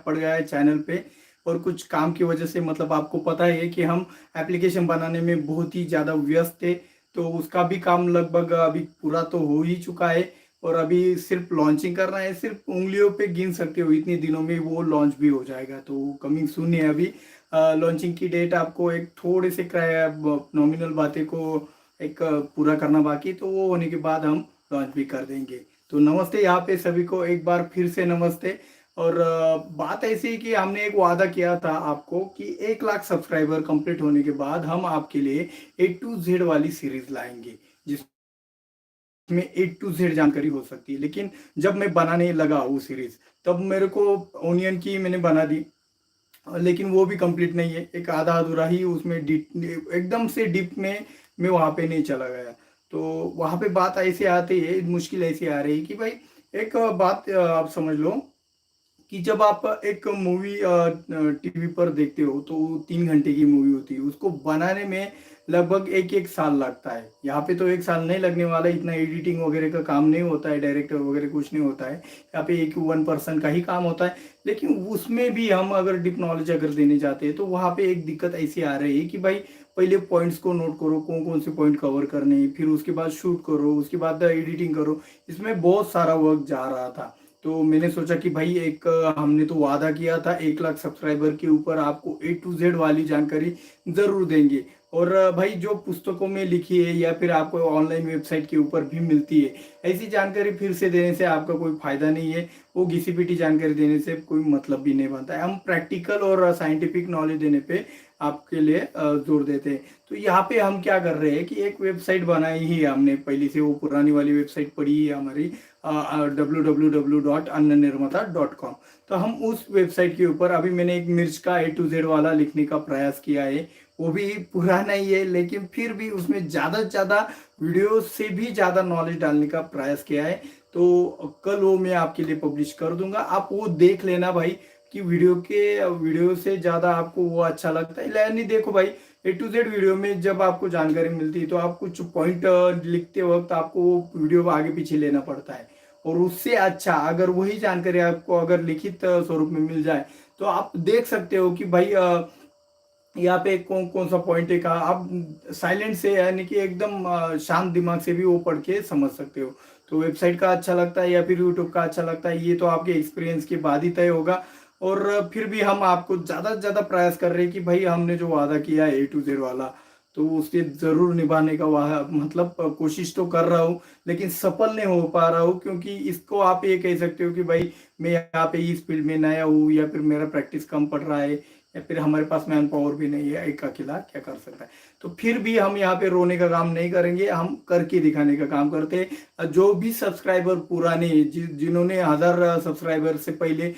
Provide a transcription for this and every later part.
पड़ गया है चैनल पे। और कुछ काम की वजह से मतलब आपको पता है कि हम एप्लीकेशन बनाने में बहुत ही ज़्यादा व्यस्त थे। तो उसका भी काम लगभग अभी पूरा तो हो ही चुका है। और अभी सिर्फ लॉन्चिंग करना है, सिर्फ उंगलियों पे गिन सकते हो इतने दिनों में वो लॉन्च भी हो जाएगा। तो कमिंग सून है अभी लॉन्चिंग की डेट। आपको एक थोड़े से नॉमिनल बातें को एक पूरा करना बाकी, तो वो होने के बाद हम लॉन्च भी कर देंगे। तो नमस्ते यहाँ पे सभी को एक बार फिर से नमस्ते। और बात ऐसी है कि हमने एक वादा किया था आपको कि 1 लाख सब्सक्राइबर कंप्लीट होने के बाद हम आपके लिए A to Z वाली सीरीज लाएंगे, जिसमें A to Z जानकारी हो सकती है। लेकिन जब मैं बनाने लगा वो सीरीज, तब मेरे को ओनियन की मैंने बना दी, लेकिन वो भी कंप्लीट नहीं है, एक आधा अधूरा ही उसमें डीप, एकदम से डीप में मैं वहां पे नहीं चला गया। तो वहां पे बात ऐसे आती है, मुश्किल ऐसी आ रही है कि भाई एक बात आप समझ लो कि जब आप एक मूवी टीवी पर देखते हो तो 3 घंटे की मूवी होती है, उसको बनाने में लगभग 1 1 साल लगता है। यहाँ पे तो 1 साल नहीं लगने वाला, इतना एडिटिंग वगैरह का काम नहीं होता है, डायरेक्टर वगैरह कुछ नहीं होता है, यहाँ पे एक 1 पर्सन का ही काम होता है। लेकिन उसमें भी हम अगर डीप नॉलेज अगर देने जाते हैं तो वहाँ पे एक दिक्कत ऐसी आ रही है कि भाई पहले पॉइंट्स को नोट करो, कौन कौन से पॉइंट कवर करने हैं, फिर उसके बाद शूट करो, उसके बाद एडिटिंग करो। इसमें बहुत सारा वर्क जा रहा था। तो मैंने सोचा कि भाई एक हमने तो वादा किया था 1 लाख सब्सक्राइबर के ऊपर आपको A to Z वाली जानकारी जरूर देंगे। और भाई जो पुस्तकों में लिखी है या फिर आपको ऑनलाइन वेबसाइट के ऊपर भी मिलती है, ऐसी जानकारी फिर से देने से आपका कोई फायदा नहीं है। वो घिसी पिटी जानकारी देने से कोई मतलब भी नहीं बनता है। हम प्रैक्टिकल और साइंटिफिक नॉलेज देने पे आपके लिए जोर देते हैं। तो यहाँ पे हम क्या कर रहे हैं कि एक वेबसाइट बनाई ही है हमने पहले से, वो पुरानी वाली वेबसाइट पड़ी है हमारी www.annanirmata.com। तो हम उस वेबसाइट के ऊपर अभी मैंने एक मिर्च का A to Z वाला लिखने का प्रयास किया है। वो भी पुराना ही है, लेकिन फिर भी उसमें ज़्यादा से ज़्यादा वीडियो से भी ज़्यादा नॉलेज डालने का प्रयास किया है। तो कल वो मैं आपके लिए पब्लिश कर दूंगा, आप वो देख लेना भाई कि वीडियो से ज़्यादा आपको वो अच्छा लगता है या नहीं। देखो भाई A to Z वीडियो में जब आपको जानकारी मिलती है तो आप कुछ पॉइंट लिखते वक्त आपको वो वीडियो आगे पीछे लेना पड़ता है। और उससे अच्छा अगर वही जानकारी आपको अगर लिखित स्वरूप में मिल जाए तो आप देख सकते हो कि भाई यहाँ पे कौन कौन सा पॉइंट है, कहा आप साइलेंट से यानी कि एकदम शांत दिमाग से भी वो पढ़ के समझ सकते हो। तो वेबसाइट का अच्छा लगता है या फिर यूट्यूब का अच्छा लगता है, ये तो आपके एक्सपीरियंस के बाद ही तय होगा। और फिर भी हम आपको ज़्यादा से ज़्यादा प्रयास कर रहे हैं कि भाई हमने जो वादा किया है A to Z वाला, तो उसके ज़रूर निभाने का वाह मतलब कोशिश तो कर रहा हूँ, लेकिन सफल नहीं हो पा रहा हूँ। क्योंकि इसको आप ये कह सकते हो कि भाई मैं यहाँ पे इस फील्ड में नया हूँ, या फिर मेरा प्रैक्टिस कम पड़ रहा है, या फिर हमारे पास मैन पावर भी नहीं है, एक अकेला क्या कर सकता है। तो फिर भी हम यहाँ पे रोने का काम नहीं करेंगे, हम करके दिखाने का काम करते हैं। जो भी सब्सक्राइबर पुराने जिन्होंने 1000 सब्सक्राइबर से पहले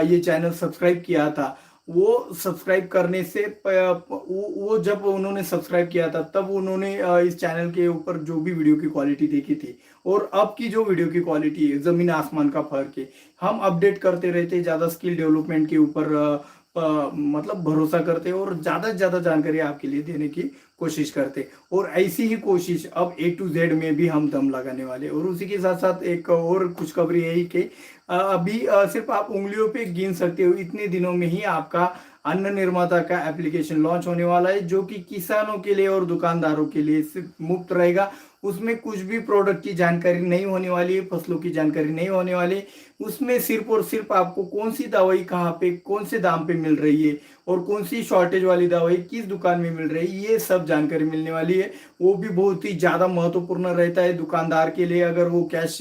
ये चैनल सब्सक्राइब किया था, वो सब्सक्राइब करने से वो जब उन्होंने सब्सक्राइब किया था तब उन्होंने इस चैनल के ऊपर जो भी वीडियो की क्वालिटी देखी थी और अब की जो वीडियो की क्वालिटी है, जमीन आसमान का फर्क है। हम अपडेट करते रहते, ज़्यादा स्किल डेवलपमेंट के ऊपर मतलब भरोसा करते और ज़्यादा से ज़्यादा जानकारी आपके लिए देने की कोशिश करते। और ऐसी ही कोशिश अब A to Z में भी हम दम लगाने वाले। और उसी के साथ साथ एक और खुशखबरी यही कि अभी सिर्फ आप उंगलियों पे गिन सकते हो, इतने दिनों में ही आपका अन्न निर्माता का एप्लीकेशन लॉन्च होने वाला है, जो कि किसानों के लिए और दुकानदारों के लिए सिर्फ मुफ्त रहेगा। उसमें कुछ भी प्रोडक्ट की जानकारी नहीं होने वाली है, फसलों की जानकारी नहीं होने वाली। उसमें सिर्फ और सिर्फ आपको कौन सी दवाई कहाँ पे कौन से दाम पे मिल रही है और कौन सी शॉर्टेज वाली दवाई किस दुकान में मिल रही है, ये सब जानकारी मिलने वाली है। वो भी बहुत ही ज़्यादा महत्वपूर्ण रहता है दुकानदार के लिए, अगर वो कैश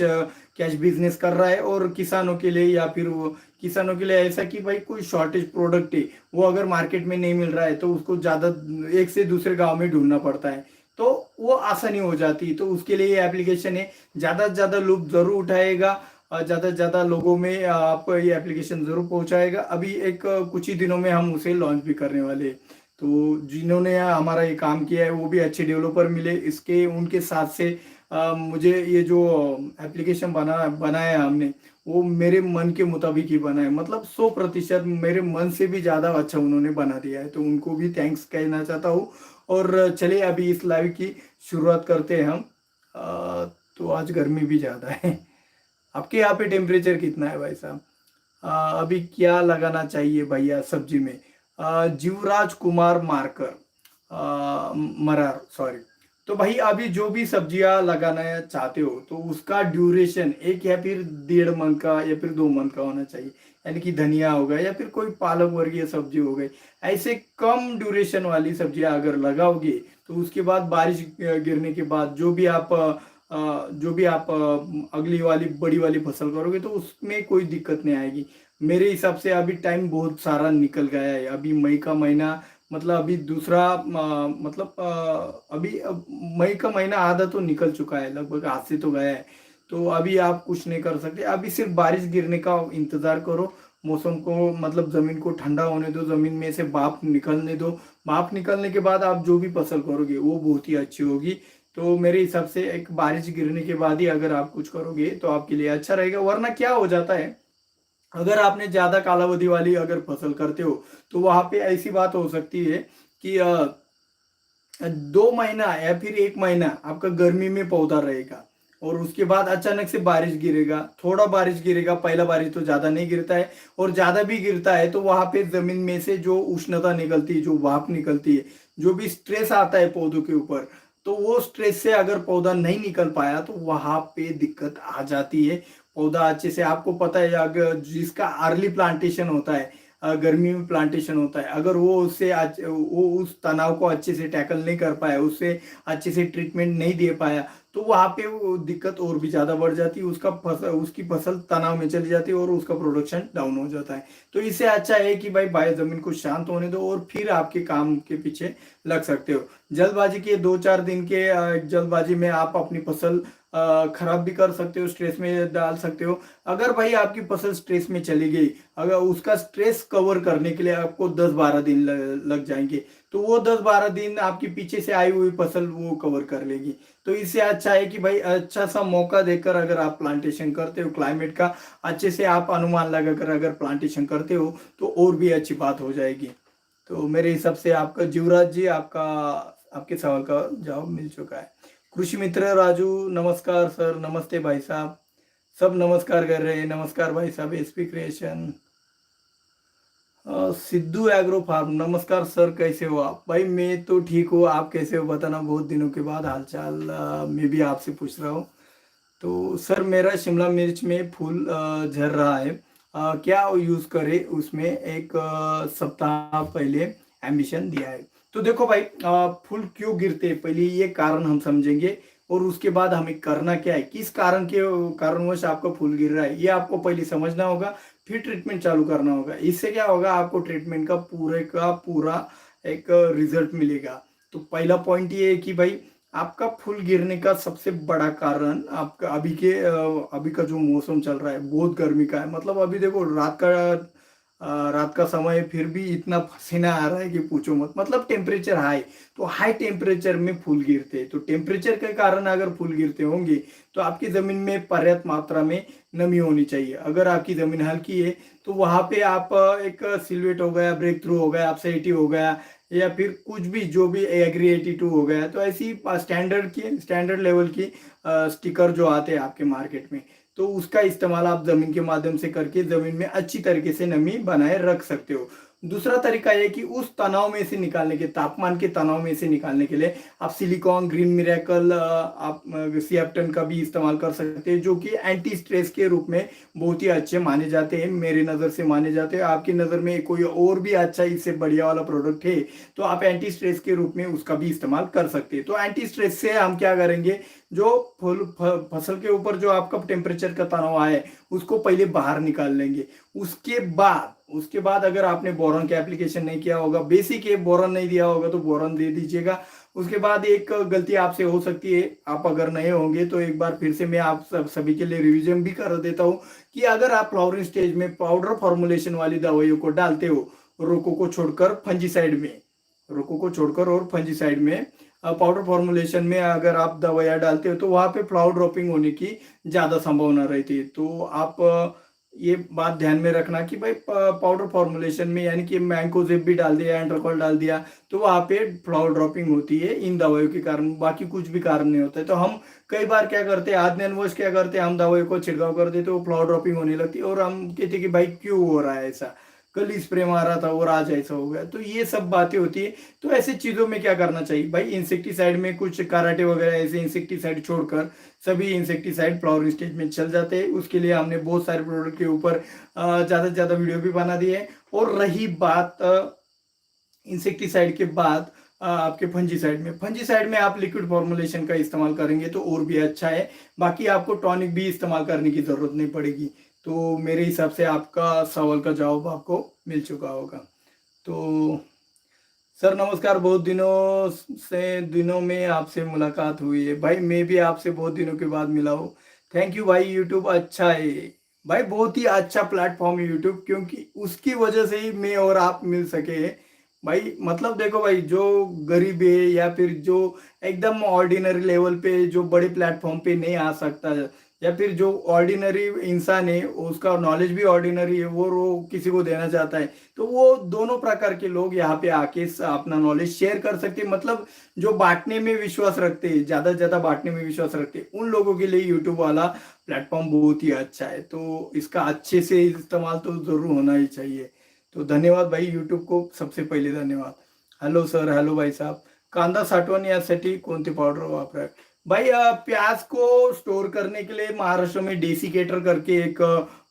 कैश बिजनेस कर रहा है, और किसानों के लिए, या फिर वो किसानों के लिए ऐसा कि भाई कोई शॉर्टेज प्रोडक्ट है वो अगर मार्केट में नहीं मिल रहा है तो उसको ज़्यादा एक से दूसरे गांव में ढूंढना पड़ता है, तो वो आसानी हो जाती है। तो उसके लिए ये एप्लीकेशन है, ज़्यादा से ज़्यादा लोग जरूर उठाएगा, ज़्यादा से ज़्यादा लोगों में आप ये एप्लीकेशन जरूर पहुंचाएगा। अभी एक कुछ ही दिनों में हम उसे लॉन्च भी करने वाले हैं। तो जिन्होंने हमारा ये काम किया है वो भी अच्छे डेवलपर मिले इसके, उनके साथ से मुझे ये जो एप्लीकेशन बनाया है हमने, वो मेरे मन के मुताबिक ही बना है, मतलब 100% मेरे मन से भी ज़्यादा अच्छा उन्होंने बना दिया है। तो उनको भी थैंक्स कहना चाहता हूँ। और चलिए अभी इस लाइव की शुरुआत करते हैं हम। तो आज गर्मी भी ज़्यादा है। आपके यहाँ पे टेम्परेचर कितना है भाई साहब? अभी क्या लगाना चाहिए भैया सब्जी में? जीवराज कुमार मार्कर, मरार, सॉरी। तो भाई अभी जो भी सब्जियां लगाना चाहते हो तो उसका ड्यूरेशन 1 या फिर 1.5 मंथ का या फिर 2 मंथ का होना चाहिए। यानी कि धनिया हो गया या फिर कोई पालक वर्गीय सब्जी हो गई, ऐसे कम ड्यूरेशन वाली सब्जियां अगर लगाओगे तो उसके बाद बारिश गिरने के बाद जो भी आप अगली वाली बड़ी वाली फसल करोगे तो उसमें कोई दिक्कत नहीं आएगी। मेरे हिसाब से अभी टाइम बहुत सारा निकल गया है। अभी मई का महीना, मतलब अभी दूसरा मतलब अभी मई का महीना आधा तो निकल चुका है, लगभग हाथ से तो गया है। तो अभी आप कुछ नहीं कर सकते, अभी सिर्फ बारिश गिरने का इंतजार करो। मौसम को मतलब जमीन को ठंडा होने दो, जमीन में से भाप निकलने दो। भाप निकलने के बाद आप जो भी फसल करोगे वो बहुत ही अच्छी होगी। तो मेरे हिसाब से एक बारिश गिरने के बाद ही अगर आप कुछ करोगे तो आपके लिए अच्छा रहेगा। वरना क्या हो जाता है, अगर आपने ज्यादा कालावधि वाली अगर फसल करते हो तो वहां पे ऐसी बात हो सकती है कि 2 महीना या फिर 1 महीना आपका गर्मी में पौधा रहेगा और उसके बाद अचानक से बारिश गिरेगा। थोड़ा बारिश गिरेगा, पहला बारिश तो ज्यादा नहीं गिरता है, और ज्यादा भी गिरता है तो वहां पे जमीन में से जो उष्णता निकलती है, जो भाप निकलती है, जो भी स्ट्रेस आता है पौधों के ऊपर, तो वो स्ट्रेस से अगर पौधा नहीं निकल पाया तो वहां पे दिक्कत आ जाती है। पौधा अच्छे से, आपको पता है, अगर जिसका अर्ली प्लांटेशन होता है, गर्मी में प्लांटेशन होता है, अगर वो वो उस तनाव को अच्छे से टैकल नहीं कर पाया, उससे अच्छे से ट्रीटमेंट नहीं दे पाया, तो वहां पे वो दिक्कत और भी ज्यादा बढ़ जाती है। उसकी फसल तनाव में चली जाती है और उसका प्रोडक्शन डाउन हो जाता है। तो इससे अच्छा है कि भाई बायो जमीन को शांत होने दो और फिर आपके काम के पीछे लग सकते हो। जल्दबाजी के 2-4 दिन के जल्दबाजी में आप अपनी फसल खराब भी कर सकते हो, स्ट्रेस में डाल सकते हो। अगर भाई आपकी फसल स्ट्रेस में चली गई, अगर उसका स्ट्रेस कवर करने के लिए आपको 10-12 दिन लग जाएंगे, तो वो 10-12 दिन आपकी पीछे से आई हुई फसल वो कवर कर लेगी। तो इससे अच्छा है कि भाई अच्छा सा मौका देकर अगर आप प्लांटेशन करते हो, क्लाइमेट का अच्छे से आप अनुमान लगाकर अगर प्लांटेशन करते हो तो और भी अच्छी बात हो जाएगी। तो मेरे हिसाब से आपका जीवराज जी, आपके सवाल का जवाब मिल चुका है। कृषि मित्र राजू, नमस्कार सर, नमस्ते भाई साहब, सब नमस्कार कर रहे हैं। नमस्कार भाई साहब, SP creation. Sidhu agro farm, नमस्कार सर, कैसे हो आप? भाई मैं तो ठीक हूँ, आप कैसे हो बताना, बहुत दिनों के बाद हालचाल मैं भी आपसे पूछ रहा हूँ। तो सर मेरा शिमला मिर्च में फूल झड़ रहा है, क्या यूज करें? उसमें एक सप्ताह पहले एम्बिशन दिया है। तो देखो भाई, फूल क्यों गिरते हैं पहले ये कारण हम समझेंगे, और उसके बाद हमें करना क्या है, किस कारणवश आपका फूल गिर रहा है ये आपको पहले समझना होगा, फिर ट्रीटमेंट चालू करना होगा। इससे क्या होगा, आपको ट्रीटमेंट का पूरे का पूरा एक रिजल्ट मिलेगा। तो पहला पॉइंट ये है कि भाई आपका फूल गिरने का सबसे बड़ा कारण आपका अभी का जो मौसम चल रहा है बहुत गर्मी का है। मतलब अभी देखो रात का समय है, फिर भी इतना पसीना आ रहा है कि पूछो मत। मतलब टेम्परेचर हाई, तो हाई टेम्परेचर में फूल गिरते हैं। तो टेम्परेचर के कारण अगर फूल गिरते होंगे तो आपकी जमीन में पर्याप्त मात्रा में नमी होनी चाहिए। अगर आपकी जमीन हल्की है तो वहां पे आप एक सिल्वेट हो गया, ब्रेक थ्रू हो गया, अपसाइटी हो गया, या फिर कुछ भी जो भी एग्री 82 हो गया, तो ऐसी स्टैंडर्ड लेवल की स्टिकर जो आते हैं आपके मार्केट में, तो उसका इस्तेमाल आप जमीन के माध्यम से करके जमीन में अच्छी तरीके से नमी बनाए रख सकते हो। दूसरा तरीका यह कि उस तनाव में से निकालने के, तापमान के तनाव में से निकालने के लिए आप सिलिकॉन, ग्रीन मिरेकल, आप सिएप्टन का भी इस्तेमाल कर सकते हैं, जो कि एंटी स्ट्रेस के रूप में बहुत ही अच्छे माने जाते हैं, मेरे नज़र से माने जाते हैं। आपकी नज़र में कोई और भी अच्छा इससे बढ़िया वाला प्रोडक्ट है तो आप एंटी स्ट्रेस के रूप में उसका भी इस्तेमाल कर सकते हैं। तो एंटी स्ट्रेस से हम क्या करेंगे, जो फसल के ऊपर जो आपका टेम्परेचर का तनाव आए उसको पहले बाहर निकाल लेंगे। उसके बाद अगर आपने बोरॉन का एप्लीकेशन नहीं किया होगा, बेसिक है, बोरॉन नहीं दिया होगा तो बोरॉन दे दीजिएगा। उसके बाद एक गलती आपसे हो सकती है, आप अगर नए होंगे तो एक बार फिर से मैं आप सभी के लिए रिवीजन भी कर देता हूँ कि अगर आप फ्लावरिंग स्टेज में पाउडर फॉर्मुलेशन वाली दवाइयों को डालते हो, रोको को छोड़कर फंजीसाइड में, रोको को छोड़कर और फंजीसाइड में, पाउडर फॉर्मुलेशन में अगर आप दवाइयाँ डालते हो तो वहाँ पे फ्लावर ड्रॉपिंग होने की ज़्यादा संभावना रहती है। तो आप ये बात ध्यान में रखना कि भाई पाउडर फॉर्मुलेशन में यानी कि मैंकोजेब भी डाल दिया, एंट्रोकॉल डाल दिया, तो वहाँ पे फ्लावर ड्रॉपिंग होती है इन दवाइयों के कारण, बाकी कुछ भी कारण नहीं होता है। तो हम कई बार क्या करते हैं, आदमी क्या करते हैं, हम दवाई को छिड़काव कर देते, वो फ्लावर ड्रॉपिंग होने लगती है और हम कहते हैं कि भाई क्यों हो रहा है ऐसा, कल स्प्रे मारा था और आज ऐसा हो गया। तो ये सब बातें होती है। तो ऐसी चीजों में क्या करना चाहिए भाई, इंसेक्टिसाइड में कुछ कराटे वगैरह ऐसे इंसेक्टिसाइड छोड़कर सभी इंसेक्टिसाइड फ्लावरिंग स्टेज में चल जाते हैं। उसके लिए हमने बहुत सारे प्रोडक्ट के ऊपर ज़्यादा से ज़्यादा वीडियो भी बना दिए हैं। और रही बात इंसेक्टिसाइड के बाद आपके फंजीसाइड में आप लिक्विड फॉर्मुलेशन का इस्तेमाल करेंगे तो और भी अच्छा है। बाकी आपको टॉनिक भी इस्तेमाल करने की ज़रूरत नहीं पड़ेगी। तो मेरे हिसाब से आपका सवाल का जवाब आपको मिल चुका होगा। तो सर नमस्कार, बहुत दिनों में आपसे मुलाकात हुई है भाई, मैं भी आपसे बहुत दिनों के बाद मिला हूँ। थैंक यू भाई, यूट्यूब अच्छा है भाई, बहुत ही अच्छा प्लेटफॉर्म है यूट्यूब, क्योंकि उसकी वजह से ही मैं और आप मिल सके हैं भाई। मतलब देखो भाई, जो गरीब है या फिर जो एकदम ऑर्डिनरी लेवल पे जो बड़े प्लेटफॉर्म पे नहीं आ सकता, या फिर जो ऑर्डिनरी इंसान है उसका नॉलेज भी ऑर्डिनरी है, वो किसी को देना चाहता है, तो वो दोनों प्रकार के लोग यहाँ पे आके अपना नॉलेज शेयर कर सकते हैं। मतलब जो बांटने में विश्वास रखते हैं, ज्यादा से ज्यादा बांटने में विश्वास रखते हैं, उन लोगों के लिए यूट्यूब वाला प्लेटफॉर्म बहुत ही अच्छा है। तो इसका अच्छे से इस्तेमाल तो जरूर होना ही चाहिए। तो धन्यवाद भाई, यूट्यूब को सबसे पहिले धन्यवाद। हॅलो सर, हॅलो भाई साहब, कांदा साठवण यासाठी कोणते पावडर वापरावे भाई? प्याज को स्टोर करने के लिए महाराष्ट्र में डेसिकेटर करके एक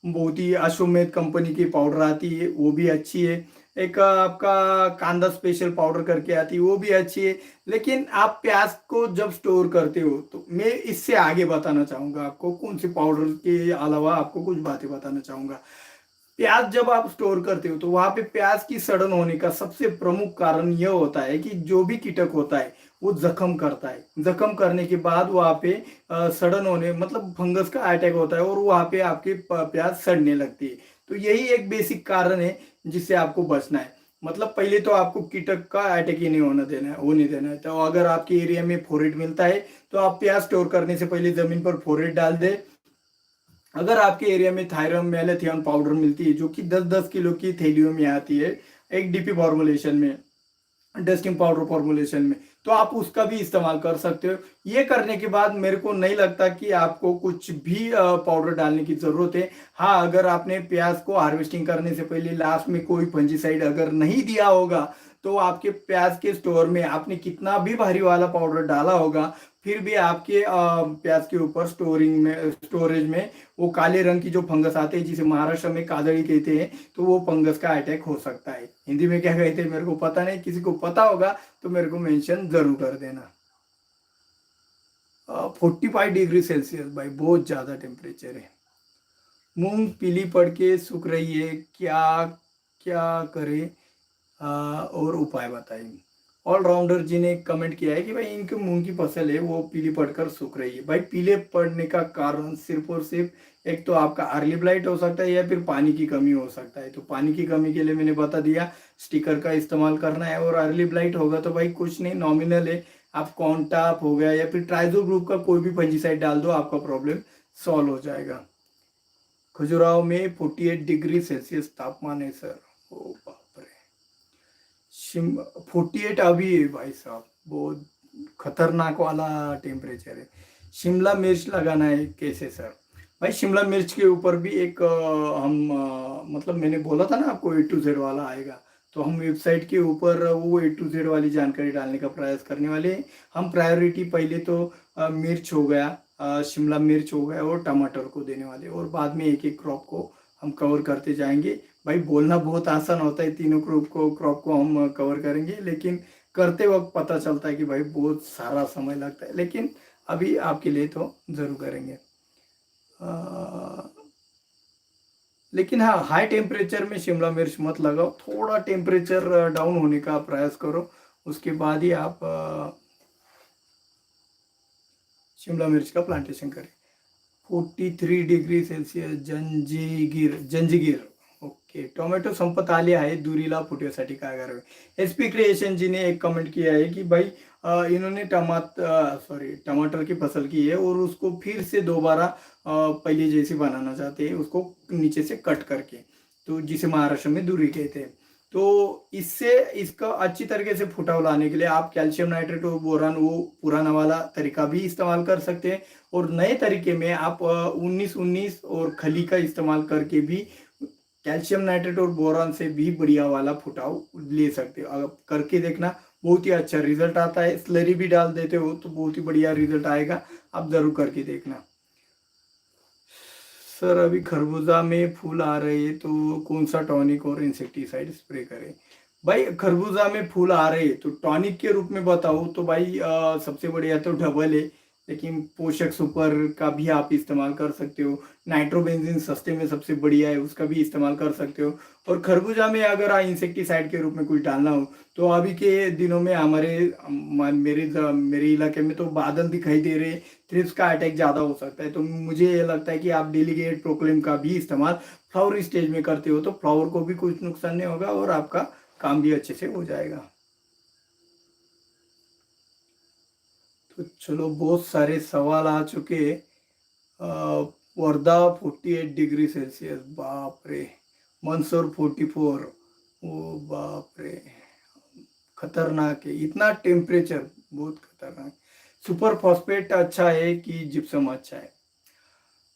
बहुत ही अश्वमेध कंपनी की पाउडर आती है, वो भी अच्छी है। एक आपका कांदा स्पेशल पाउडर करके आती है, वो भी अच्छी है। लेकिन आप प्याज को जब स्टोर करते हो तो मैं इससे आगे बताना चाहूंगा आपको, कौन सी पाउडर के अलावा आपको कुछ बातें बताना चाहूंगा। प्याज जब आप स्टोर करते हो तो वहां पे प्याज की सड़न होने का सबसे प्रमुख कारण यह होता है कि जो भी कीटक होता है वो जख्म करता है। जख्म करने के बाद वहां पे सड़न होने मतलब फंगस का अटैक होता है और वहां पे आपके प्याज सड़ने लगती है। तो यही एक बेसिक कारण है जिससे आपको बचना है। मतलब पहले तो आपको कीटक का अटैक ही नहीं होने देना है। तो अगर आपके एरिया में फोरेट मिलता है तो आप प्याज स्टोर करने से पहले जमीन पर फोरेट डाल दे। अगर आपके एरिया में थायरम मैलेथियन पाउडर मिलती है जो कि 10-10 किलो की थैलियों में आती है, एक डीपी फॉर्मुलेशन में, डस्टिंग पाउडर फॉर्मुलेशन में, तो आप उसका भी इस्तेमाल कर सकते हो। ये करने के बाद मेरे को नहीं लगता कि आपको कुछ भी पाउडर डालने की जरूरत है। हाँ, अगर आपने प्याज को हार्वेस्टिंग करने से पहले लास्ट में कोई फंजीसाइड अगर नहीं दिया होगा तो आपके प्याज के स्टोर में आपने कितना भी भारी वाला पाउडर डाला होगा, फिर भी आपके प्याज के ऊपर स्टोरेज में वो काले रंग की जो फंगस आते हैं जिसे महाराष्ट्र में काजड़ी कहते हैं, तो वो फंगस का अटैक हो सकता है। हिंदी में क्या कहते हैं मेरे को पता नहीं, किसी को पता होगा तो मेरे को मेंशन जरूर कर देना। 45 डिग्री सेल्सियस भाई, बहुत ज्यादा टेम्परेचर है। मूंग पीली पड़ के सूख रही है, क्या क्या करे, और उपाय बताइए। ऑलराउंडर जी ने कमेंट किया है कि भाई इनके मूंग की फसल है वो पीली पड़कर सूख रही है। भाई पीले पड़ने का कारण सिर्फ और सिर्फ एक तो आपका अर्ली ब्लाइट हो सकता है या फिर पानी की कमी हो सकता है। तो पानी की कमी के लिए मैंने बता दिया, स्टिकर का इस्तेमाल करना है। और अर्ली ब्लाइट होगा तो भाई कुछ नहीं, नॉमिनल है, आप कॉन्टाप हो गया या फिर ट्राइजो ग्रुप का कोई भी फंजीसाइड डाल दो, आपका प्रॉब्लम सॉल्व हो जाएगा। खजुराहो में 48 डिग्री सेल्सियस तापमान है सर। ओ बाप रे, 48 अभी है भाई साहब, बहुत खतरनाक वाला टेम्परेचर है। शिमला मिर्च लगाना है कैसे सर? भाई शिमला मिर्च के ऊपर भी एक मतलब मैंने बोला था ना आपको A to Z वाला आएगा, तो हम वेबसाइट के ऊपर वो A to Z वाली जानकारी डालने का प्रयास करने वाले हैं। हम प्रायोरिटी पहले तो मिर्च हो गया, शिमला मिर्च हो गया और टमाटर को देने वाले, और बाद में एक एक क्रॉप को हम कवर करते जाएंगे। भाई बोलना बहुत आसान होता है, तीनों क्रॉप को हम कवर करेंगे, लेकिन करते वक्त पता चलता है कि भाई बहुत सारा समय लगता है। लेकिन अभी आपके लिए तो जरूर करेंगे। लेकिन हाँ, हाई टेम्परेचर में शिमला मिर्च मत लगाओ, थोड़ा टेम्परेचर डाउन होने का प्रयास करो, उसके बाद ही आप शिमला मिर्च का प्लांटेशन करें। 43 degree Celsius Janjgir okay. Tomato संपत आले आहे, दुरीला फुटण्यासाठी काय करावे? SP क्रिएशन जी ने एक कमेंट किया है कि भाई इन्होंने टमाटर की फसल की है और उसको फिर से दोबारा पहले जैसे बनाना चाहते हैं उसको नीचे से कट करके, तो जिसे महाराष्ट्र में दूरी कहते हैं। तो इससे इसका अच्छी तरीके से फुटाव लाने के लिए आप कैल्शियम नाइट्रेट और बोरान वो पुराना वाला तरीका भी इस्तेमाल कर सकते हैं, और नए तरीके में आप 19-19 और खली का इस्तेमाल करके भी कैल्शियम नाइट्रेट और बोरान से भी बढ़िया वाला फुटाव ले सकते हो। अगर करके देखना, बहुत ही अच्छा रिजल्ट आता है। स्लरी भी डाल देते हो तो बहुत ही बढ़िया रिजल्ट आएगा, आप जरूर करके देखना। सर अभी खरबूजा में फूल आ रहे हैं तो कौन सा टॉनिक और इंसेक्टिसाइड स्प्रे करें? भाई खरबूजा में फूल आ रहे हैं तो टॉनिक के रूप में बताओ तो भाई सबसे बढ़िया तो डबल है, लेकिन पोषक सुपर का भी आप इस्तेमाल कर सकते हो। नाइट्रोबेंजीन सस्ते में सबसे बढ़िया है, उसका भी इस्तेमाल कर सकते हो। और खरबूजा में अगर इंसेक्टिसाइड के रूप में कुछ डालना हो तो अभी के दिनों में मेरे इलाके में तो बादल दिखाई दे रहे, थ्रिप्स का अटैक ज़्यादा हो सकता है। तो मुझे ये लगता है कि आप डेलीगेट प्रोक्लेम का भी इस्तेमाल फ्लावर स्टेज में करते हो तो फ्लावर को भी कुछ नुकसान नहीं होगा और आपका काम भी अच्छे से हो जाएगा। तो चलो, बहुत सारे सवाल आ चुके। वर्धा 48 डिग्री सेल्सियस, बाप रे। मंदसौर 44, ओ बाप रे, खतरनाक है इतना टेम्परेचर, बहुत खतरनाक। सुपर फॉस्फेट अच्छा है कि जिप्सम अच्छा है?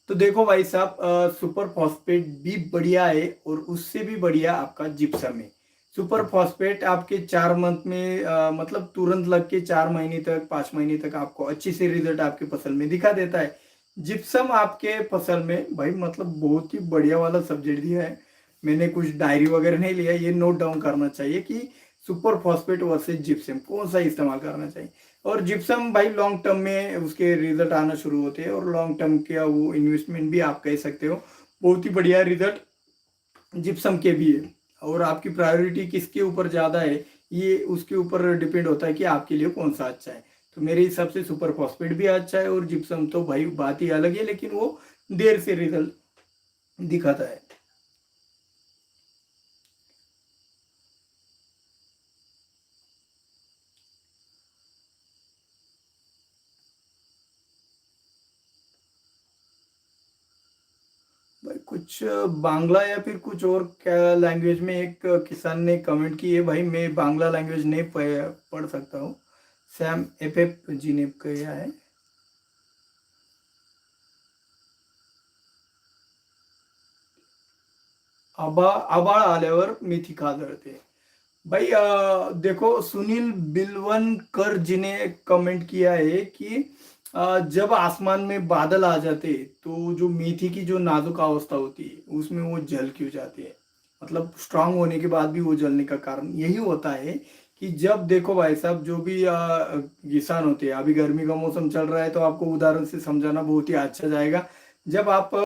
तो देखो भाई साहब, सुपर फॉस्फेट भी बढ़िया है और उससे भी बढ़िया आपका जिप्सम है। सुपर फॉस्फेट आपके 4 मंथ में मतलब तुरंत लग के 4 महीने तक 5 महीने तक आपको अच्छी से रिजल्ट आपके फसल में दिखा देता है। जिप्सम आपके फसल में भाई मतलब बहुत ही बढ़िया वाला सब्जेक्ट दिया है। मैंने कुछ डायरी वगैरह नहीं लिया, ये नोट डाउन करना चाहिए कि सुपर फॉस्फेट वर्सेस जिप्सम कौन सा इस्तेमाल करना चाहिए। और जिप्सम भाई लॉन्ग टर्म में उसके रिजल्ट आना शुरू होते हैं, और लॉन्ग टर्म का वो इन्वेस्टमेंट भी आप कह सकते हो, बहुत ही बढ़िया रिजल्ट जिप्सम के भी है। और आपकी प्रायोरिटी किसके ऊपर ज़्यादा है, ये उसके ऊपर डिपेंड होता है कि आपके लिए कौन सा अच्छा है। तो मेरे हिसाब से सुपर फॉस्फेट भी अच्छा है, और जिप्सम तो भाई बात ही अलग है, लेकिन वो देर से रिजल्ट दिखाता है। भाई कुछ बांग्ला या फिर कुछ और क्या लैंग्वेज में एक किसान ने कमेंट की है, भाई मैं बांग्ला लैंग्वेज नहीं पढ़ सकता हूँ। सॅम एफ एफ जी ने किया है। आबाळ आल्यावर मेथी का जळते? भाई देखो, सुनील बिलवनकर जी ने कमेंट किया है कि जब आसमान में बादल आ जाते तो जो मेथी की जो नाजुक अवस्था होती है उसमें वो जल क्यों जाती है। मतलब स्ट्रांग होने के बाद भी वो जलने का कारण यही होता है कि जब देखो भाई साहब, जो भी किसान होते हैं, अभी गर्मी का मौसम चल रहा है तो आपको उदाहरण से समझाना बहुत ही अच्छा जाएगा। जब आप